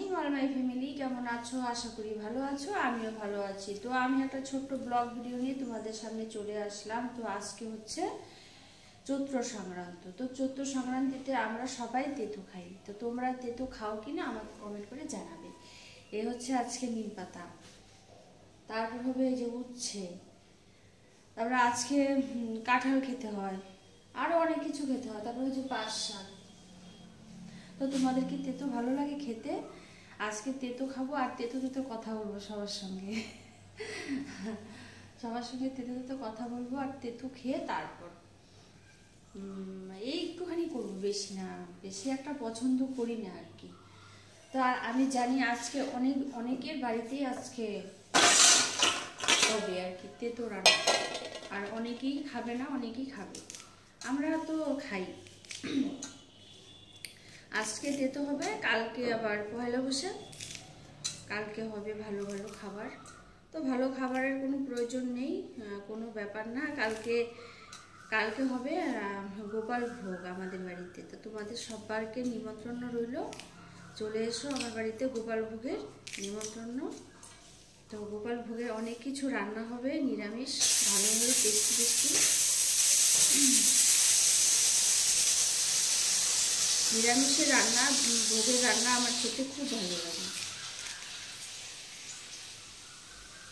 Morning all my family, কেমন আছো? আশা করি ভালো আছো, আমিও ভালো আছি। তো আমি একটা ছোট্ট ব্লগ ভিডিও নিয়ে তোমাদের সামনে চলে আসলাম। তো আজকে হচ্ছে চৈত্র সংক্রান্ত। তো চৈত্র সংক্রান্তিতে আমরা সবাই তেঁতো খাই। তো তোমরা তেঁতো খাও কিনা আমাকে কমেন্ট করে জানাবে। এ হচ্ছে আজকে নিম পাতা, তারপর হবে এই যে উচ্ছে, তারপরে আজকে কাঁঠাল খেতে হয়, আরও অনেক কিছু খেতে হয়। তারপরে হচ্ছে পাঁচ শাক। তো তোমাদের কি তেঁতো ভালো লাগে খেতে? আজকে তেঁতো খাবো আর তেঁতো তেঁতো কথা বলবো সবার সঙ্গে। সবার সঙ্গে তেঁতো তেঁতো কথা বলবো আর তেঁতো খেয়ে তারপর এই একটুখানি করবো, বেশি না, বেশি একটা পছন্দ করি না আর কি। তো আর আমি জানি আজকে অনেকের বাড়িতেই আজকে হবে আর কি তেঁতো রান্না, আর অনেকেই খাবে না, অনেকেই খাবে। আমরা তো খাই। আজকে তেঁতো হবে, কালকে আবার পয়লা বৈশাখ, কালকে হবে ভালো ভালো খাবার। তো ভালো খাবারের কোনো প্রয়োজন নেই, কোনো ব্যাপার না। কালকে হবে গোপাল ভোগ আমাদের বাড়িতে। তো তোমাদের সবাইকে নিমন্ত্রণ রইল, চলে এসো আমার বাড়িতে গোপাল ভোগের নিমন্ত্রণ। তো গোপাল ভোগে অনেক কিছু রান্না হবে, নিরামিষ, ভালোভাবে টেস্টি টেস্টি নিরামিষের রান্না, ভোগের রান্না আমার খেতে খুব ভালো লাগে।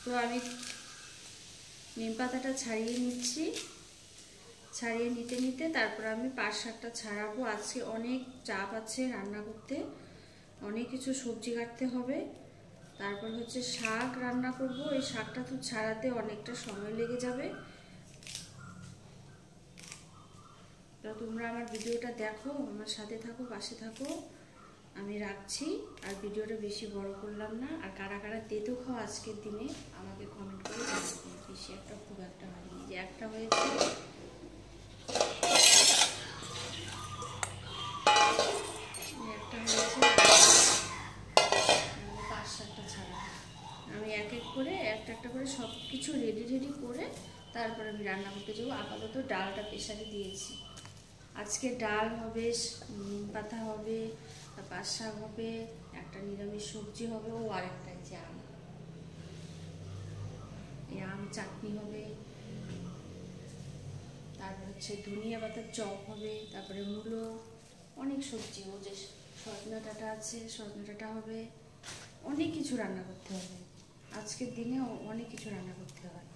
তো আমি নিম পাতাটা ছাড়িয়ে নিচ্ছি, ছাড়িয়ে নিতে নিতে তারপর আমি পাঁচ শাকটা ছাড়াবো। আজকে অনেক চাপ আছে রান্না করতে, অনেক কিছু সবজি কাটতে হবে, তারপর হচ্ছে শাক রান্না করব। এই শাকটা তো ছাড়াতে অনেকটা সময় লেগে যাবে। তো তোমরা আমার ভিডিওটা দেখো, আমার সাথে থাকো, পাশে থাকো। আমি রাখছি, আর ভিডিওটা বেশি বড় করলাম না। আর কারা কারা তেঁতো খাও আজকের দিনে আমাকে কমেন্ট করে জানাবে। বেশি একটা খুব একটা হয়নি, যে একটা হয়েছে। পাঁচ সাতটা ছাড়া আমি এক এক করে একটা করে সব কিছু রেডি করে তারপর আমি রান্না করতে যাবো। আপাতত ডালটা প্রেসারে দিয়েছি। আজকে ডাল হবে, নিম পাতা হবে, পাঁচ শাক হবে, একটা নিরামিষ সবজি হবে, ও আরেকটা যে আম, এই আম চাটনি হবে, তারপর হচ্ছে ধনিয়া পাতার চপ হবে, তারপরে মূলো, অনেক সবজি, ও যে সজনা ডাঁটা আছে, সজনা ডাঁটা হবে, অনেক কিছু রান্না করতে হবে। আজকের দিনে অনেক কিছু রান্না করতে হয়।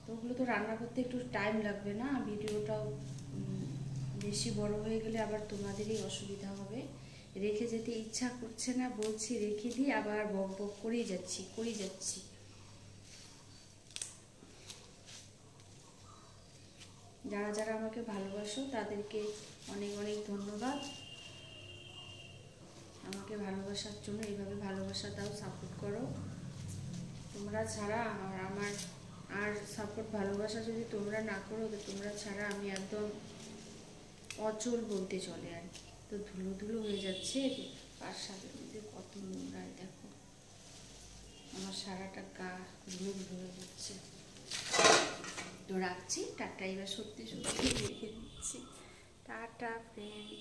তো ওগুলো তো রান্না করতে একটু টাইম লাগবে না, ভিডিওটাও বেশি বড় হয়ে গেলে আবার তোমাদেরই অসুবিধা হবে। রেখে যেতে ইচ্ছা করছে না, বলছি রেখে দিই, আবার বক বক করেই যাচ্ছি। যারা যারা আমাকে ভালোবাসো তাদেরকে অনেক অনেক ধন্যবাদ। আমাকে ভালোবাসার জন্য এইভাবে ভালোবাসা দাও, সাপোর্ট করো। তোমরা ছাড়া আমার আর সাপোর্ট ভালোবাসা যদি তোমরা না করো, তো তোমরা ছাড়া আমি একদম অচল বলতে চলে আর কি। তো ধুলো ধুলো হয়ে যাচ্ছে, পাঁচ শাকের মধ্যে কত নোংরায় দেখো, আমার সারাটা গা ধুলো ধুলো হয়ে যাচ্ছে। তো রাখছি, টাটা। এবার সত্যি রেখে দিচ্ছি, টাটা ফ্রেন্ড।